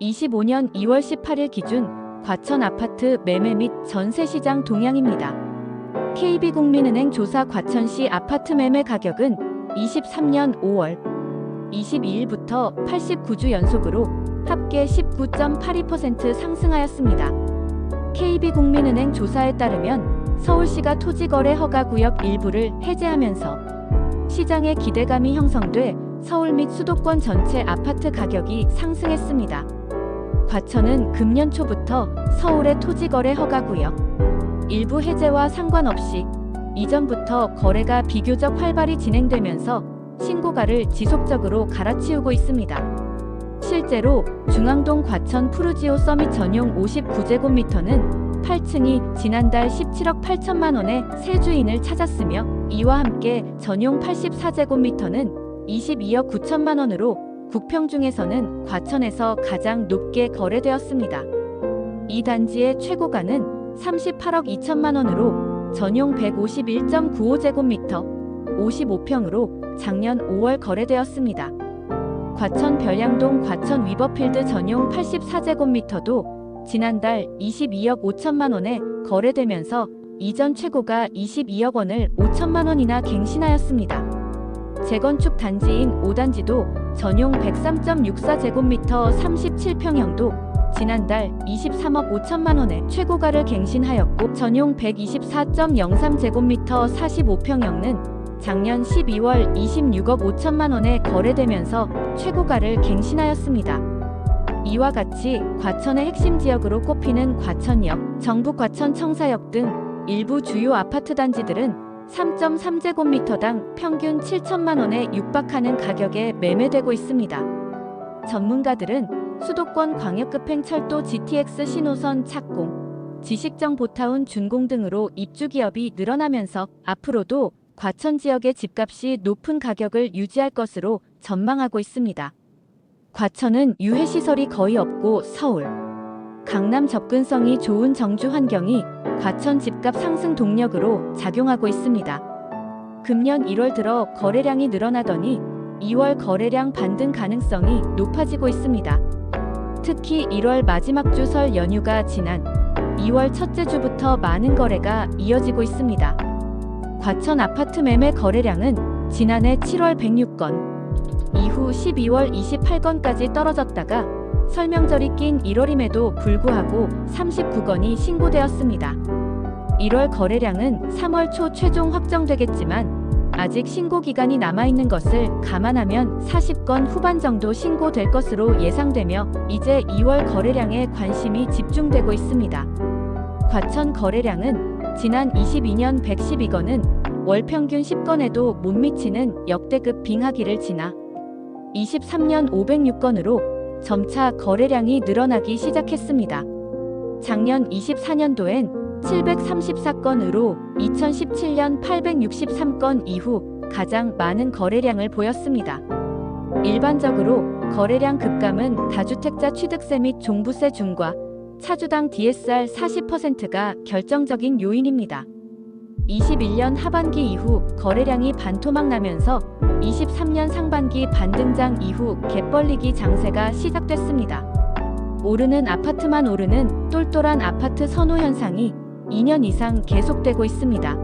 25년 2월 18일 기준 과천 아파트 매매 및 전세 시장 동향입니다. KB국민은행 조사 과천시 아파트 매매 가격은 23년 5월 22일부터 89주 연속으로 합계 19.82% 상승하였습니다. KB국민은행 조사에 따르면 서울시가 토지거래 허가구역 일부를 해제하면서 시장의 기대감이 형성돼 서울 및 수도권 전체 아파트 가격이 상승했습니다. 과천은 금년 초부터 서울의 토지거래 허가구역 일부 해제와 상관없이 이전부터 거래가 비교적 활발히 진행되면서 신고가를 지속적으로 갈아치우고 있습니다. 실제로 중앙동 과천 푸르지오 서밋 전용 59제곱미터는 8층이 지난달 17억 8천만 원에 새 주인을 찾았으며 이와 함께 전용 84제곱미터는 22억 9천만 원으로 국평 중에서는 과천에서 가장 높게 거래되었습니다. 이 단지의 최고가는 38억 2천만 원으로 전용 151.95제곱미터 55평으로 작년 5월 거래되었습니다. 과천 별양동 과천 위버필드 전용 84제곱미터도 지난달 22억 5천만 원에 거래되면서 이전 최고가 22억 원을 5천만 원이나 갱신하였습니다. 재건축 단지인 5단지도 전용 103.64제곱미터 37평형도 지난달 23억 5천만 원에 최고가를 갱신하였고 전용 124.03제곱미터 45평형은 작년 12월 26억 5천만 원에 거래되면서 최고가를 갱신하였습니다. 이와 같이 과천의 핵심 지역으로 꼽히는 과천역, 정북 과천 청사역 등 일부 주요 아파트 단지들은 3.3제곱미터당 평균 7천만 원에 육박하는 가격에 매매되고 있습니다. 전문가들은 수도권 광역급행철도 GTX 신호선 착공, 지식정 보타운 준공 등으로 입주기업이 늘어나면서 앞으로도 과천 지역의 집값이 높은 가격을 유지할 것으로 전망하고 있습니다. 과천은 유해시설이 거의 없고 서울, 강남 접근성이 좋은 정주 환경이 과천 집값 상승 동력으로 작용하고 있습니다. 금년 1월 들어 거래량이 늘어나더니 2월 거래량 반등 가능성이 높아지고 있습니다. 특히 1월 마지막 주 설 연휴가 지난 2월 첫째 주부터 많은 거래가 이어지고 있습니다. 과천 아파트 매매 거래량은 지난해 7월 106건, 이후 12월 28건까지 떨어졌다가 설명절이 낀 1월임에도 불구하고 39건이 신고되었습니다. 1월 거래량은 3월 초 최종 확정되겠지만 아직 신고 기간이 남아있는 것을 감안하면 40건 후반 정도 신고될 것으로 예상되며 이제 2월 거래량에 관심이 집중되고 있습니다. 과천 거래량은 지난 22년 112건은 월 평균 10건에도 못 미치는 역대급 빙하기를 지나 23년 506건으로 점차 거래량이 늘어나기 시작했습니다. 작년 24년도엔 734건으로 2017년 863건 이후 가장 많은 거래량을 보였습니다. 일반적으로 거래량 급감은 다주택자 취득세 및 종부세 중과 차주당 DSR 40%가 결정적인 요인입니다. 21년 하반기 이후 거래량이 반토막 나면서 23년 상반기 반등장 이후 갭벌리기 장세가 시작됐습니다. 오르는 아파트만 오르는 똘똘한 아파트 선호 현상이 2년 이상 계속되고 있습니다.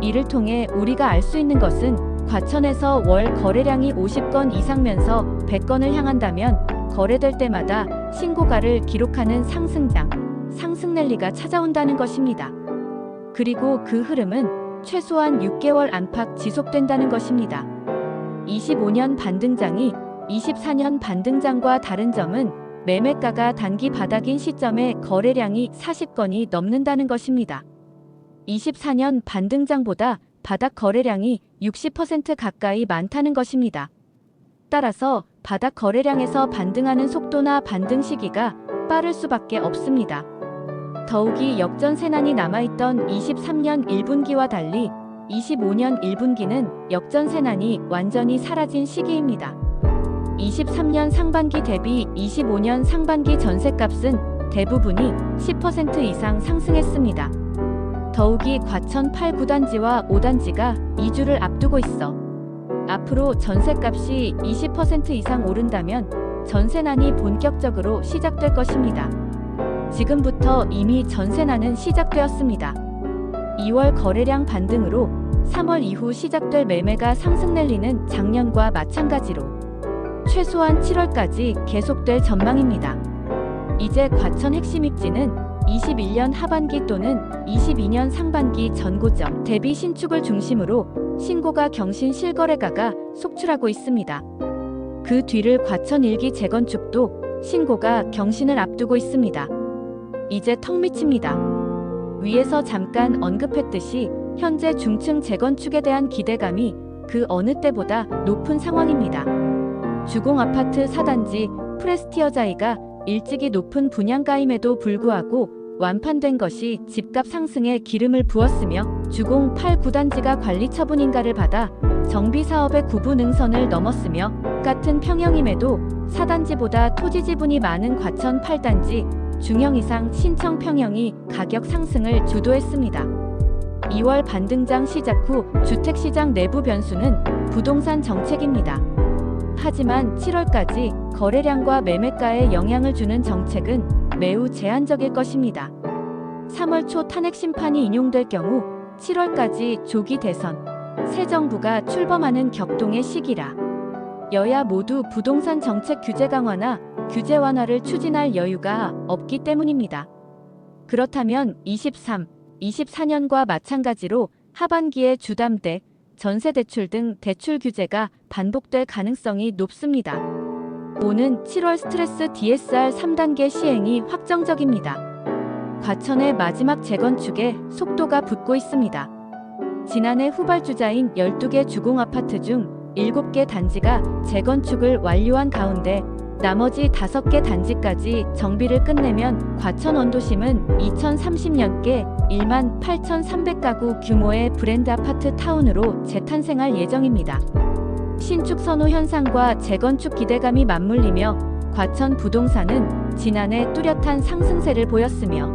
이를 통해 우리가 알 수 있는 것은 과천에서 월 거래량이 50건 이상면서 100건을 향한다면 거래될 때마다 신고가를 기록하는 상승 랠리가 찾아온다는 것입니다. 그리고 그 흐름은 최소한 6개월 안팎 지속된다는 것입니다. 25년 반등장이 24년 반등장과 다른 점은 매매가가 단기 바닥인 시점에 거래량이 40건이 넘는다는 것입니다. 24년 반등장보다 바닥 거래량이 60% 가까이 많다는 것입니다. 따라서 바닥 거래량에서 반등하는 속도나 반등 시기가 빠를 수밖에 없습니다. 더욱이 역전세난이 남아있던 23년 1분기와 달리 25년 1분기는 역전세난이 완전히 사라진 시기입니다. 23년 상반기 대비 25년 상반기 전셋값은 대부분이 10% 이상 상승했습니다. 더욱이 과천 8, 9단지와 5단지가 2주를 앞두고 있어 앞으로 전셋값이 20% 이상 오른다면 전세난이 본격적으로 시작될 것입니다. 지금부터 이미 전세난은 시작되었습니다. 2월 거래량 반등으로 3월 이후 시작될 매매가 상승 랠리는 작년과 마찬가지로 최소한 7월까지 계속될 전망입니다. 이제 과천 핵심 입지는 21년 하반기 또는 22년 상반기 전고점 대비 신축을 중심으로 신고가 경신 실거래가가 속출하고 있습니다. 그 뒤를 과천 일기 재건축도 신고가 경신을 앞두고 있습니다. 이제 턱 밑입니다. 위에서 잠깐 언급했듯이 현재 중층 재건축에 대한 기대감이 그 어느 때보다 높은 상황입니다. 주공 아파트 4단지 프레스티어자이가 일찍이 높은 분양가임에도 불구하고 완판된 것이 집값 상승에 기름을 부었으며 주공 8, 9단지가 관리 처분인가를 받아 정비사업의 구분 능선을 넘었으며 같은 평형임에도 4단지보다 토지 지분이 많은 과천 8단지 중형 이상 신청 평형이 가격 상승을 주도했습니다. 2월 반등장 시작 후 주택시장 내부 변수는 부동산 정책입니다. 하지만 7월까지 거래량과 매매가에 영향을 주는 정책은 매우 제한적일 것입니다. 3월 초 탄핵 심판이 인용될 경우 7월까지 조기 대선, 새 정부가 출범하는 격동의 시기라 여야 모두 부동산 정책 규제 강화나 규제 완화를 추진할 여유가 없기 때문입니다. 그렇다면 23, 24년과 마찬가지로 하반기에 주담대, 전세대출 등 대출 규제가 반복될 가능성이 높습니다. 오는 7월 스트레스 DSR 3단계 시행이 확정적입니다. 과천의 마지막 재건축에 속도가 붙고 있습니다. 지난해 후발주자인 12개 주공아파트 중 7개 단지가 재건축을 완료한 가운데 나머지 5개 단지까지 정비를 끝내면 과천 원도심은 2030년께 1만 8,300가구 규모의 브랜드 아파트 타운으로 재탄생할 예정입니다. 신축 선호 현상과 재건축 기대감이 맞물리며 과천 부동산은 지난해 뚜렷한 상승세를 보였으며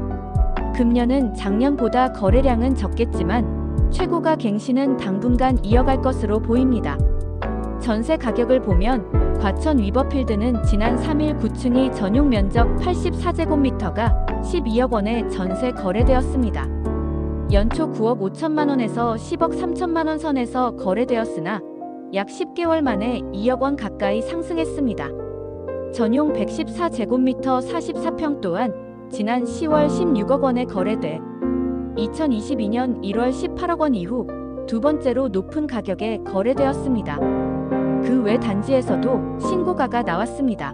금년은 작년보다 거래량은 적겠지만 최고가 갱신은 당분간 이어갈 것으로 보입니다. 전세 가격을 보면 과천 위버필드는 지난 3일 9층이 전용 면적 84제곱미터가 12억 원에 전세 거래되었습니다. 연초 9억 5천만 원에서 10억 3천만 원 선에서 거래되었으나 약 10개월 만에 2억 원 가까이 상승했습니다. 전용 114제곱미터 44평 또한 지난 10월 16억 원에 거래돼 2022년 1월 18억 원 이후 두 번째로 높은 가격에 거래되었습니다. 그 외 단지에서도 신고가가 나왔습니다.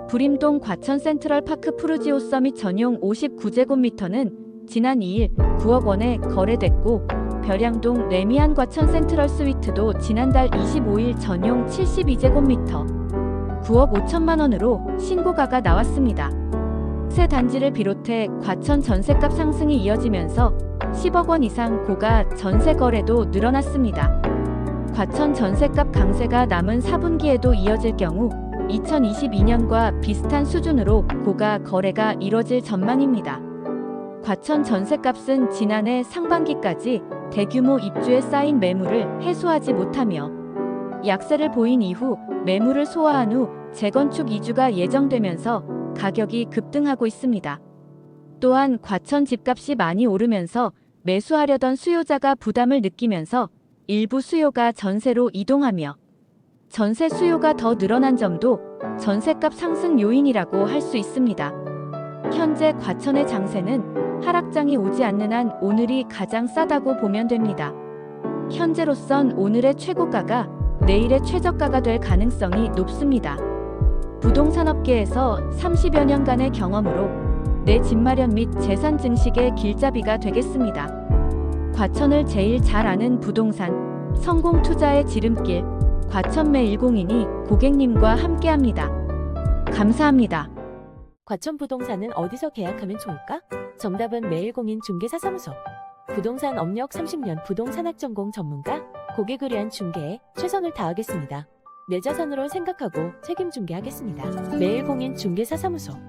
부림동 과천 센트럴파크 푸르지오 서밋 전용 59제곱미터는 지난 2일 9억 원에 거래됐고 벼량동 레미안 과천 센트럴 스위트도 지난달 25일 전용 72제곱미터 9억 5천만 원으로 신고가가 나왔습니다. 새 단지를 비롯해 과천 전셋값 상승이 이어지면서 10억 원 이상 고가 전세 거래도 늘어났습니다. 과천 전셋값 강세가 남은 4분기에도 이어질 경우 2022년과 비슷한 수준으로 고가 거래가 이뤄질 전망입니다. 과천 전셋값은 지난해 상반기까지 대규모 입주에 쌓인 매물을 해소하지 못하며 약세를 보인 이후 매물을 소화한 후 재건축 이주가 예정되면서 가격이 급등하고 있습니다. 또한 과천 집값이 많이 오르면서 매수하려던 수요자가 부담을 느끼면서 일부 수요가 전세로 이동하며 전세 수요가 더 늘어난 점도 전세값 상승 요인이라고 할 수 있습니다. 현재 과천의 장세는 하락장이 오지 않는 한 오늘이 가장 싸다고 보면 됩니다. 현재로선 오늘의 최고가가 내일의 최저가가 될 가능성이 높습니다. 부동산업계에서 30여 년간의 경험으로 내 집 마련 및 재산 증식의 길잡이가 되겠습니다. 과천을 제일 잘 아는 부동산, 성공 투자의 지름길, 과천매 102이 고객님과 함께합니다. 감사합니다. 과천 부동산은 어디서 계약하면 좋을까? 정답은 매일공인 중개사사무소. 부동산 업력 30년 부동산학 전공 전문가, 고객을 위한 중개에 최선을 다하겠습니다. 내 자산으로 생각하고 책임 중개하겠습니다. 매일공인 중개사사무소.